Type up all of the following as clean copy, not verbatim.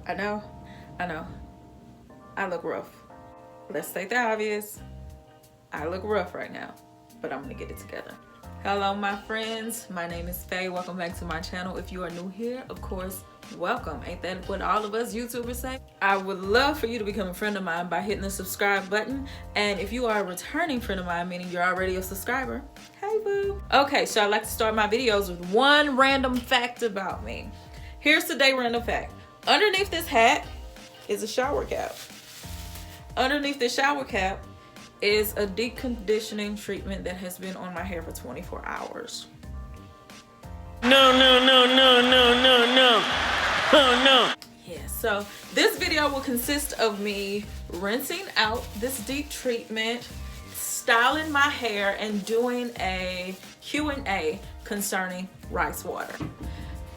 I know, I look rough. Let's state the obvious. I look rough right now, but I'm gonna get it together. Hello, my friends. My name is Faye. Welcome back to my channel. If you are new here, of course, welcome. Ain't that what all of us YouTubers say? I would love for you to become a friend of mine by hitting the subscribe button. And if you are a returning friend of mine, meaning you're already a subscriber, hey boo. Okay, so I like to start my videos with one random fact about me. Here's today's random fact. Underneath this hat is a shower cap. Underneath the shower cap is a deep conditioning treatment that has been on my hair for 24 hours. No. Oh no. Yeah, so this video will consist of me rinsing out this deep treatment, styling my hair, and doing a Q&A concerning rice water.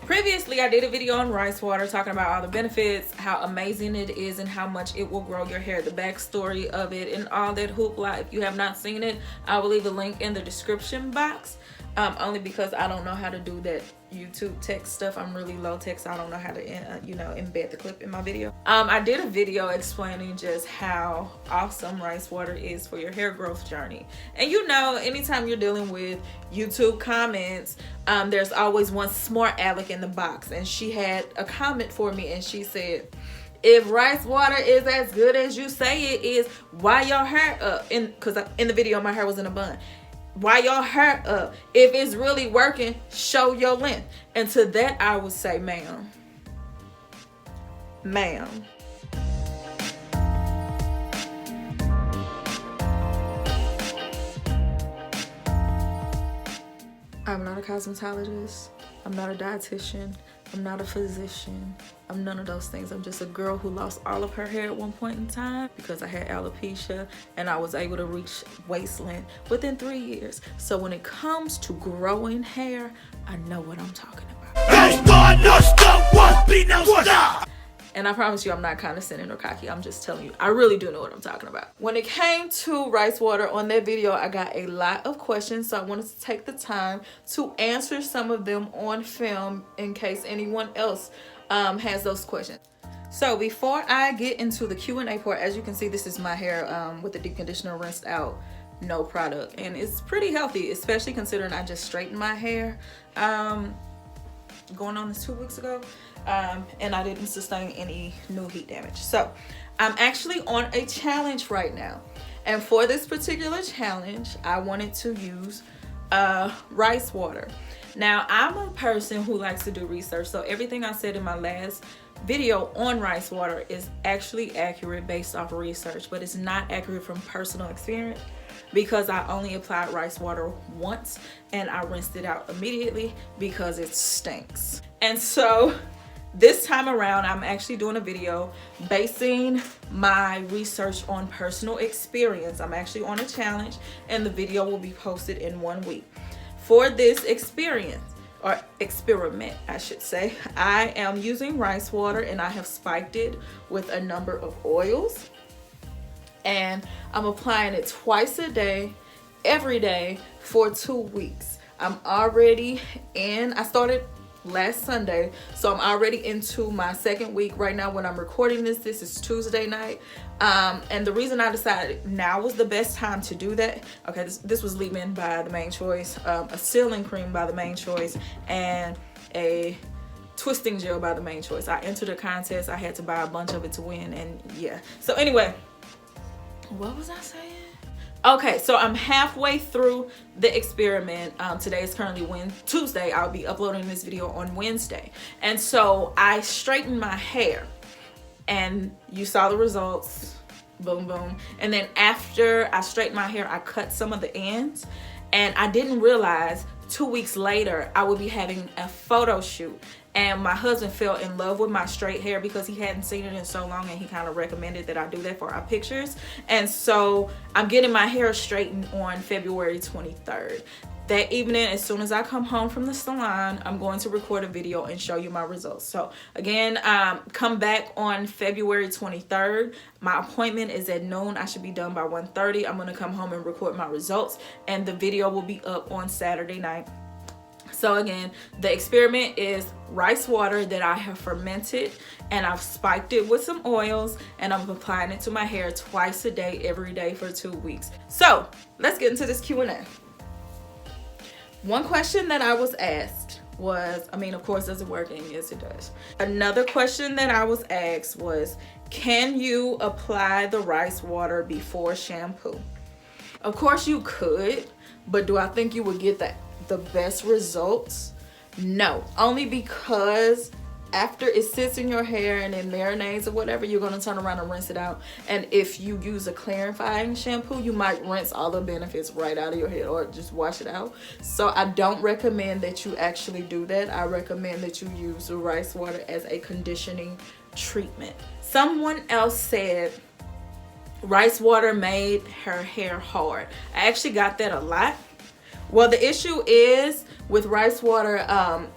Previously, I did a video on rice water talking about all the benefits, how amazing it is, and how much it will grow your hair, the backstory of it, and all that hoopla. If you have not seen it, I will leave a link in the description box. Only because I don't know how to do that YouTube text stuff. I'm really low tech, so I don't know how to embed the clip in my video. I did a video explaining just how awesome rice water is for your hair growth journey. And anytime you're dealing with YouTube comments, there's always one smart aleck in the box, and she had a comment for me, and she said, if rice water is as good as you say it is, why your hair up? Because in the video my hair was in a bun. Why your hair up? If it's really working, show your length. And to that I would say, ma'am, I'm not a cosmetologist, I'm not a dietitian, I'm not a physician, I'm none of those things. I'm just a girl who lost all of her hair at one point in time because I had alopecia, and I was able to reach waist length within 3 years. So when it comes to growing hair, I know what I'm talking about. And I promise you, I'm not condescending or cocky. I'm just telling you, I really do know what I'm talking about. When it came to rice water on that video, I got a lot of questions, so I wanted to take the time to answer some of them on film in case anyone else has those questions. So before I get into the Q&A part, as you can see, this is my hair with the deep conditioner rinsed out, no product. And it's pretty healthy, especially considering I just straightened my hair going on this 2 weeks ago. And I didn't sustain any new heat damage. So I'm actually on a challenge right now, and for this particular challenge I wanted to use rice water. Now, I'm a person who likes to do research, so everything I said in my last video on rice water is actually accurate based off of research, but it's not accurate from personal experience because I only applied rice water once and I rinsed it out immediately because it stinks. And so this time around, I'm actually doing a video basing my research on personal experience. I'm actually on a challenge, and the video will be posted in 1 week. For this experience, or experiment, I should say, I am using rice water, and I have spiked it with a number of oils. And I'm applying it twice a day, every day, for 2 weeks. I'm already in, I started last Sunday, so I'm already into my 2nd week right now. When I'm recording this is Tuesday night, and the reason I decided now was the best time to do that, okay, this was leave-in by The Main Choice, a sealing cream by The Main Choice, and a twisting gel by The Main Choice. I entered a contest, I had to buy a bunch of it to win, and yeah. So anyway, what was I saying? Okay, so I'm halfway through the experiment. Today is currently Tuesday. I'll be uploading this video on Wednesday. And so I straightened my hair, and you saw the results, boom, boom. And then after I straightened my hair, I cut some of the ends, and I didn't realize 2 weeks later I would be having a photo shoot. And my husband fell in love with my straight hair because he hadn't seen it in so long, and he kind of recommended that I do that for our pictures. And so I'm getting my hair straightened on February 23rd. That evening, as soon as I come home from the salon, I'm going to record a video and show you my results. So again, come back on February 23rd. My appointment is at noon. I should be done by 1:30. I'm going to come home and record my results, and the video will be up on Saturday night. So again, the experiment is rice water that I have fermented, and I've spiked it with some oils, and I'm applying it to my hair twice a day, every day for 2 weeks. So let's get into this Q&A. One question that I was asked was, of course, does it work? And yes, it does. Another question that I was asked was, can you apply the rice water before shampoo? Of course you could, but do I think you would get the best results? No, only because after it sits in your hair and it marinates or whatever, you're going to turn around and rinse it out. And if you use a clarifying shampoo, you might rinse all the benefits right out of your hair or just wash it out. So I don't recommend that you actually do that. I recommend that you use the rice water as a conditioning treatment. Someone else said rice water made her hair hard. I actually got that a lot. Well, the issue is with rice water,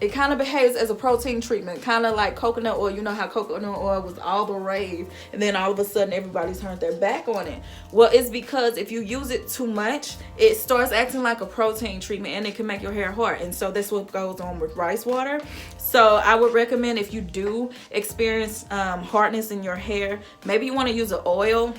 it kind of behaves as a protein treatment, kind of like coconut oil. You know how coconut oil was all the rave, and then all of a sudden everybody turned their back on it. Well, it's because if you use it too much, it starts acting like a protein treatment, and it can make your hair hard. And so that's what goes on with rice water. So I would recommend, if you do experience hardness in your hair, maybe you want to use an oil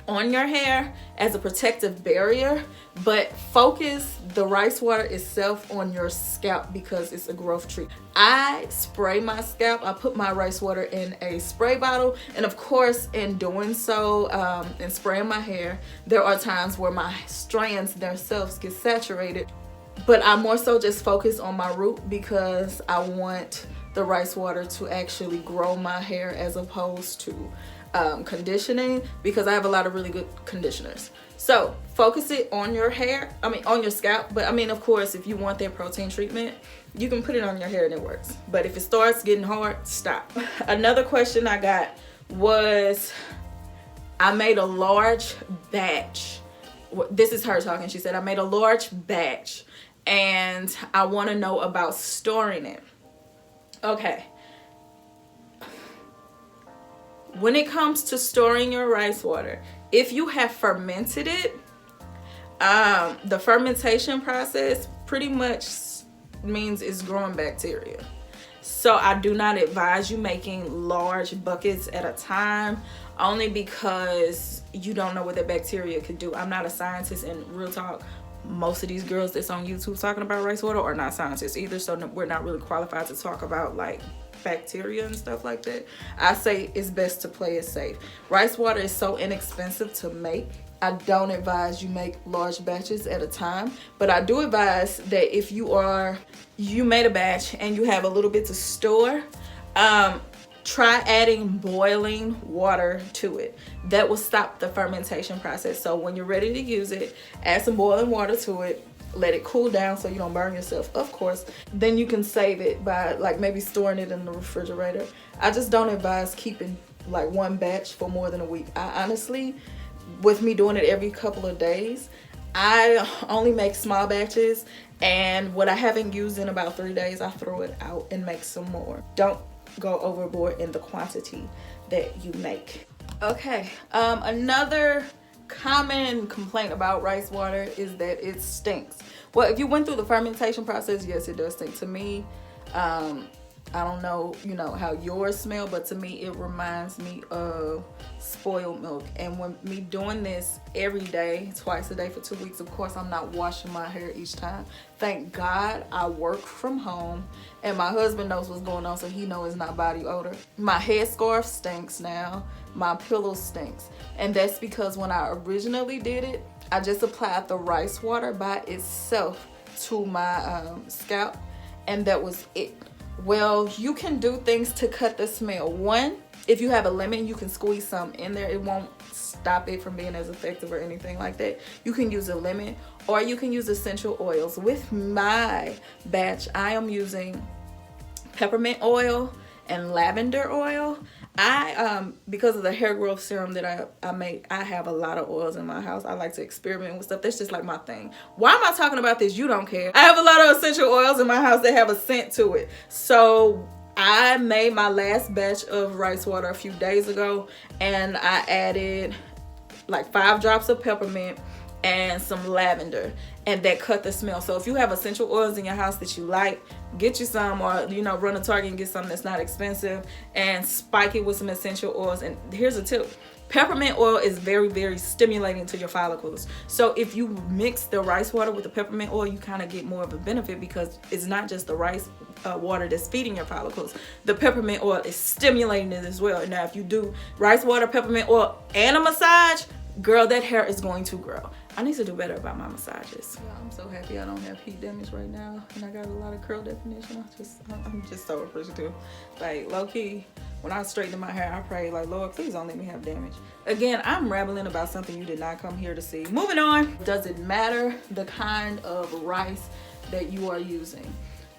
on your hair as a protective barrier, but focus the rice water itself on your scalp because it's a growth treatment. I spray my scalp. I put my rice water in a spray bottle, and of course in doing so and spraying my hair, there are times where my strands themselves get saturated, but I more so just focus on my root because I want the rice water to actually grow my hair as opposed to conditioning, because I have a lot of really good conditioners. So focus it on your hair, on your scalp. But of course, if you want that protein treatment, you can put it on your hair and it works. But if it starts getting hard, stop. Another question I got was, I made a large batch. This is her talking. She said, I made a large batch and I want to know about storing it. Okay. When it comes to storing your rice water, if you have fermented it, the fermentation process pretty much means it's growing bacteria. So I do not advise you making large buckets at a time, only because you don't know what that bacteria could do. I'm not a scientist, and real talk, most of these girls that's on YouTube talking about rice water are not scientists either, so we're not really qualified to talk about like bacteria and stuff like that. I say it's best to play it safe. Rice water is so inexpensive to make. I don't advise you make large batches at a time, but I do advise that if you made a batch and you have a little bit to store, try adding boiling water to it. That will stop the fermentation process. So when you're ready to use it, add some boiling water to it. Let it cool down so you don't burn yourself, of course. Then you can save it by like maybe storing it in the refrigerator. I just don't advise keeping like one batch for more than a week. I honestly, with me doing it every couple of days, I only make small batches, and what I haven't used in about 3 days, I throw it out and make some more. Don't go overboard in the quantity that you make. Okay, another common complaint about rice water is that it stinks. Well, if you went through the fermentation process, yes, it does stink. To me, I don't know, how yours smell, but to me, it reminds me of spoiled milk. And when me doing this every day, twice a day for 2 weeks, of course, I'm not washing my hair each time. Thank God I work from home, and my husband knows what's going on, so he knows it's not body odor. My headscarf stinks now. My pillow stinks. And that's because when I originally did it, I just applied the rice water by itself to my scalp, and that was it. Well, you can do things to cut the smell. One, if you have a lemon, you can squeeze some in there. It won't stop it from being as effective or anything like that. You can use a lemon, or you can use essential oils. With my batch, I am using peppermint oil and lavender oil. Because of the hair growth serum that I make, I have a lot of oils in my house. I like to experiment with stuff. That's just like my thing. Why am I talking about this? You don't care. I have a lot of essential oils in my house that have a scent to it. So I made my last batch of rice water a few days ago, and I added like 5 drops of peppermint, and some lavender, and that cut the smell. So if you have essential oils in your house that you like, get you some, or you know, run to Target and get something that's not expensive and spike it with some essential oils. And here's a tip: peppermint oil is very, very stimulating to your follicles. So if you mix the rice water with the peppermint oil, you kind of get more of a benefit, because it's not just the rice water that's feeding your follicles. The peppermint oil is stimulating it as well. Now if you do rice water, peppermint oil, and a massage, girl, that hair is going to grow. I need to do better about my massages. Yeah, I'm so happy I don't have heat damage right now, and I got a lot of curl definition. I'm just so appreciative. Like, low key, when I straighten my hair, I pray like, Lord, please don't let me have damage. Again, I'm rambling about something you did not come here to see. Moving on. Does it matter the kind of rice that you are using?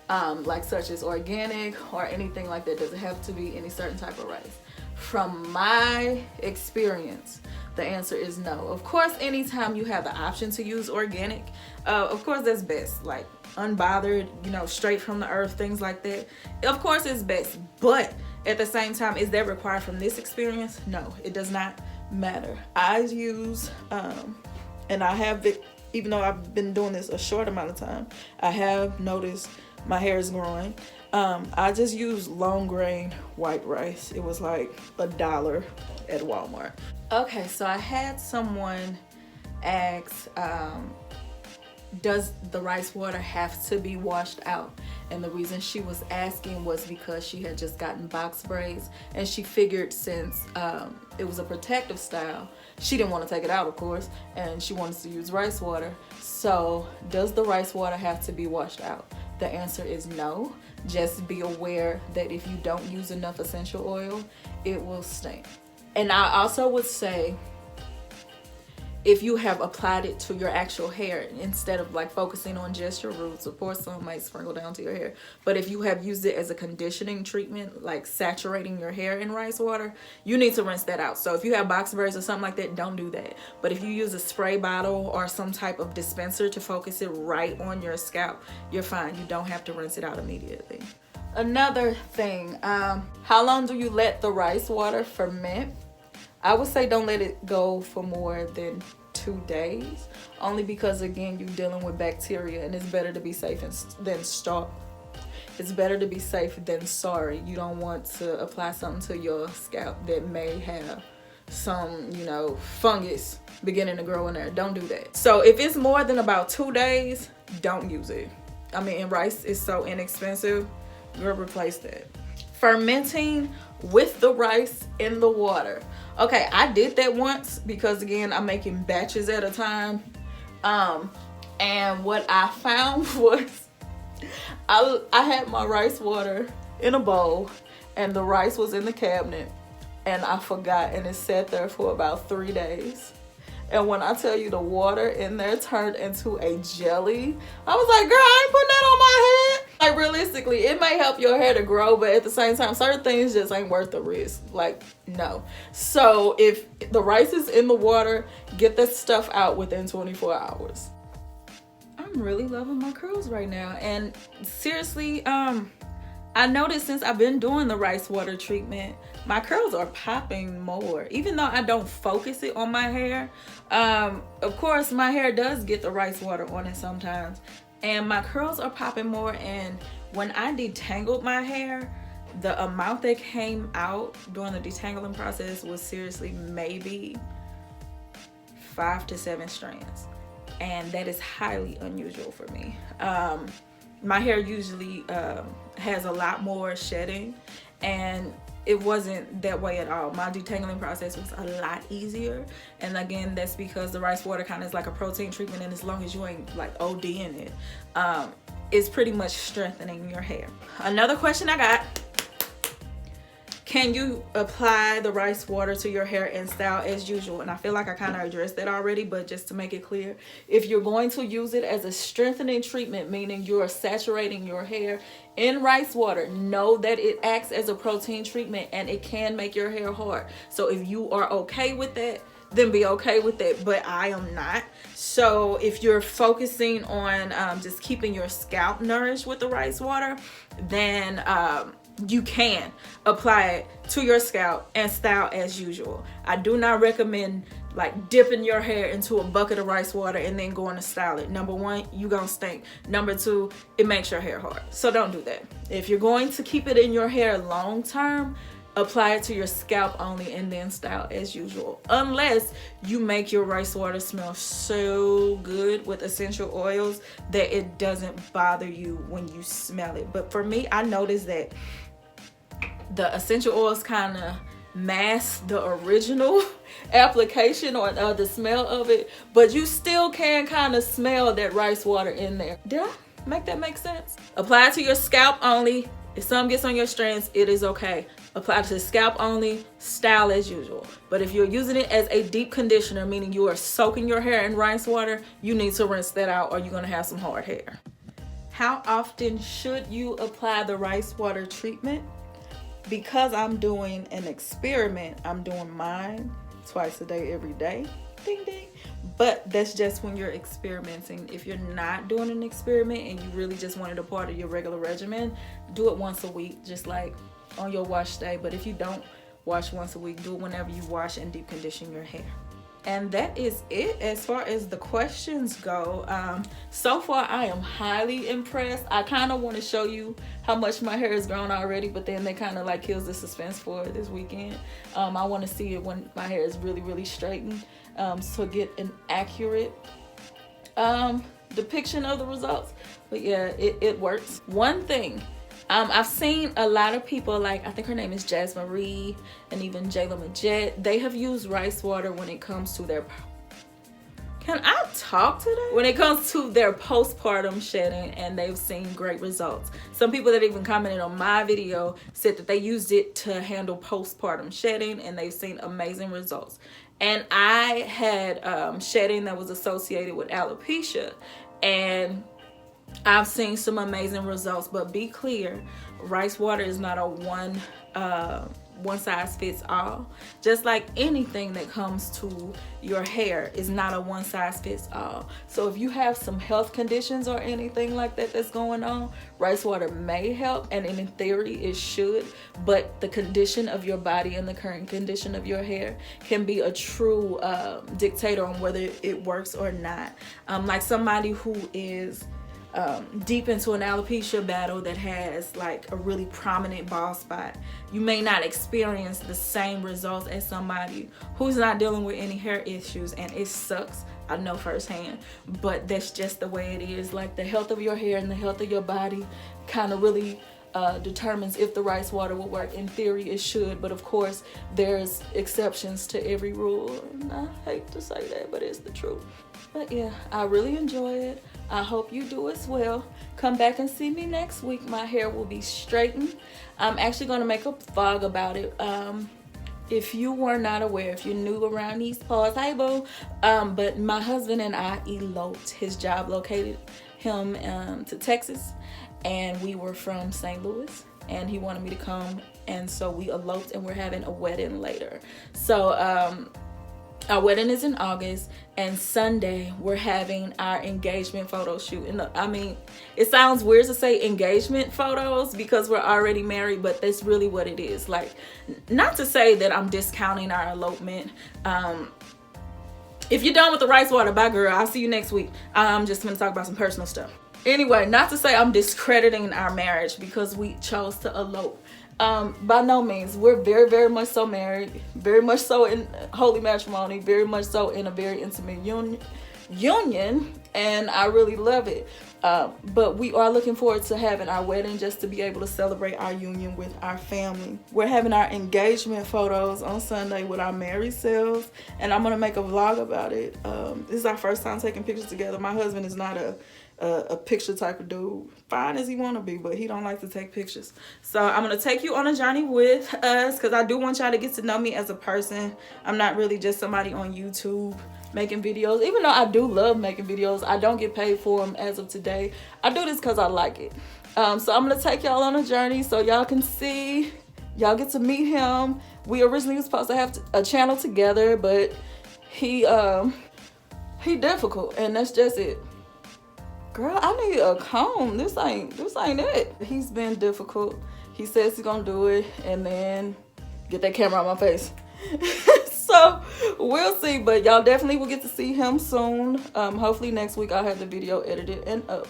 Like such as organic or anything like that? Does it have to be any certain type of rice? From my experience, the answer is no. Of course, anytime you have the option to use organic, of course that's best. Like unbothered, you know, straight from the earth, things like that. Of course it's best. But at the same time, is that required from this experience? No, it does not matter. I use, and I have it, even though I've been doing this a short amount of time, I have noticed my hair is growing. I just use long grain white rice. It was like $1 at Walmart. Okay, so I had someone ask, does the rice water have to be washed out? And the reason she was asking was because she had just gotten box braids, and she figured since it was a protective style, she didn't want to take it out, of course, and she wanted to use rice water. So does the rice water have to be washed out? The answer is no. Just be aware that if you don't use enough essential oil, it will stink. And I also would say, if you have applied it to your actual hair, instead of like focusing on just your roots, of course some might sprinkle down to your hair, but if you have used it as a conditioning treatment, like saturating your hair in rice water, you need to rinse that out. So if you have box braids or something like that, don't do that. But if you use a spray bottle or some type of dispenser to focus it right on your scalp, you're fine. You don't have to rinse it out immediately. Another thing, how long do you let the rice water ferment? I would say don't let it go for more than 2 days, only because again you're dealing with bacteria, and it's better to be safe than sorry. It's better to be safe than sorry. You don't want to apply something to your scalp that may have some, you know, fungus beginning to grow in there. Don't do that. So if it's more than about 2 days, don't use it. I mean, and rice is so inexpensive, girl, replace that. Fermenting with the rice in the water. Okay, I did that once because again, I'm making batches at a time. And what I found was I had my rice water in a bowl, and the rice was in the cabinet, and I forgot, and it sat there for about 3 days. And when I tell you the water in there turned into a jelly, I was like, girl, I ain't putting that on my head. Like, realistically, it may help your hair to grow, but at the same time, certain things just ain't worth the risk. Like, no. So if the rice is in the water, get that stuff out within 24 hours. I'm really loving my curls right now. And seriously, I noticed since I've been doing the rice water treatment, my curls are popping more, even though I don't focus it on my hair. Of course, my hair does get the rice water on it sometimes, and my curls are popping more. And when I detangled my hair, the amount that came out during the detangling process was seriously maybe 5 to 7 strands, and that is highly unusual for me. My hair usually has a lot more shedding, and it wasn't that way at all. My detangling process was a lot easier, and again, that's because the rice water kind of is like a protein treatment, and as long as you ain't like ODing it, it's pretty much strengthening your hair. Another question I got: can you apply the rice water to your hair and style as usual? And I feel like I kind of addressed that already, but just to make it clear, if you're going to use it as a strengthening treatment, meaning you're saturating your hair in rice water, know that it acts as a protein treatment and it can make your hair hard. So if you are okay with that, then be okay with it, but I am not. So if you're focusing on just keeping your scalp nourished with the rice water, then you can apply it to your scalp and style as usual. I do not recommend like dipping your hair into a bucket of rice water and then going to style it. Number one, you gonna stink. Number two, it makes your hair hard. So don't do that. If you're going to keep it in your hair long term, apply it to your scalp only and then style as usual. Unless you make your rice water smell so good with essential oils that it doesn't bother you when you smell it. But for me, I noticed that the essential oils kind of mask the original application or the smell of it, but you still can kind of smell that rice water in there. Did I make that make sense? Apply it to your scalp only. If some gets on your strands, it is okay. Apply to the scalp only, style as usual. But if you're using it as a deep conditioner, meaning you are soaking your hair in rice water, you need to rinse that out or you're gonna have some hard hair. How often should you apply the rice water treatment? Because I'm doing an experiment, I'm doing mine twice a day, every day. Ding ding. But that's just when you're experimenting. If you're not doing an experiment and you really just wanted a part of your regular regimen, do it once a week, just like on your wash day. But if you don't wash once a week, do it whenever you wash and deep condition your hair. And that is it as far as the questions go. So far, I am highly impressed. I kind of want to show you how much my hair has grown already, but then that kind of like kills the suspense for this weekend. I want to see it when my hair is really, really straightened, so get an accurate depiction of the results. But yeah, it works. One thing, I've seen a lot of people, like I think her name is Jazz Marie and even Jayla Majette, they have used rice water when it comes to their, can I talk today? When it comes to their postpartum shedding, and they've seen great results. Some people that even commented on my video said that they used it to handle postpartum shedding and they've seen amazing results. And I had shedding that was associated with alopecia, and I've seen some amazing results. But be clear, rice water is not a one size fits all. Just like anything that comes to your hair is not a one size fits all. So if you have some health conditions or anything like that that's going on, rice water may help, and in theory it should, but the condition of your body and the current condition of your hair can be a true dictator on whether it works or not. Like somebody who is deep into an alopecia battle that has like a really prominent bald spot, you may not experience the same results as somebody who's not dealing with any hair issues, and it sucks. I know firsthand, but that's just the way it is. Like the health of your hair and the health of your body kind of really determines if the rice water will work. In theory it should, but of course there's exceptions to every rule, and I hate to say that, but it's the truth. But yeah, I really enjoy it. I hope you do as well. Come back and see me next week. My hair will be straightened. I'm actually going to make a vlog about it. If you were not aware, if you're new around these parts, hey boo. But my husband and I eloped. His job located him to Texas, and we were from St. Louis, and he wanted me to come, and so we eloped, and we're having a wedding later. So our wedding is in August, and Sunday we're having our engagement photo shoot. And I mean, it sounds weird to say engagement photos because we're already married, but that's really what it is. Like, not to say that I'm discounting our elopement. If you're done with the rice water, bye girl, I'll see you next week. I'm just gonna talk about some personal stuff. Anyway, not to say I'm discrediting our marriage because we chose to elope. By no means. We're very, very much so married, very much so in holy matrimony, very much so in a very intimate union, and I really love it. But we are looking forward to having our wedding, just to be able to celebrate our union with our family. We're having our engagement photos on Sunday with our married selves, and I'm gonna make a vlog about it. This is our first time taking pictures together. My husband is not a picture type of dude, fine as he want to be, but he don't like to take pictures. So I'm gonna take you on a journey with us, because I do want y'all to get to know me as a person. I'm not really just somebody on YouTube making videos, even though I do love making videos. I don't get paid for them as of today. I do this because I like it. So I'm gonna take y'all on a journey so y'all can see, y'all get to meet him. We originally was supposed to have a channel together, but he difficult, and that's just it. Girl, I need a comb. This ain't it. He's been difficult. He says he's gonna do it and then get that camera on my face. So So we'll see, but y'all definitely will get to see him soon. Hopefully next week I'll have the video edited and up.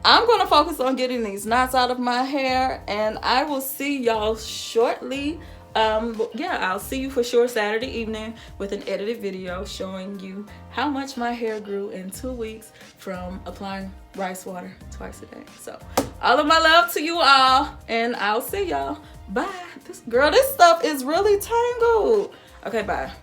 I'm going to focus on getting these knots out of my hair, and I will see y'all shortly. Yeah, I'll see you for sure Saturday evening with an edited video showing you how much my hair grew in 2 weeks from applying rice water twice a day. So all of my love to you all, and I'll see y'all. Bye. This stuff is really tangled. Okay, bye.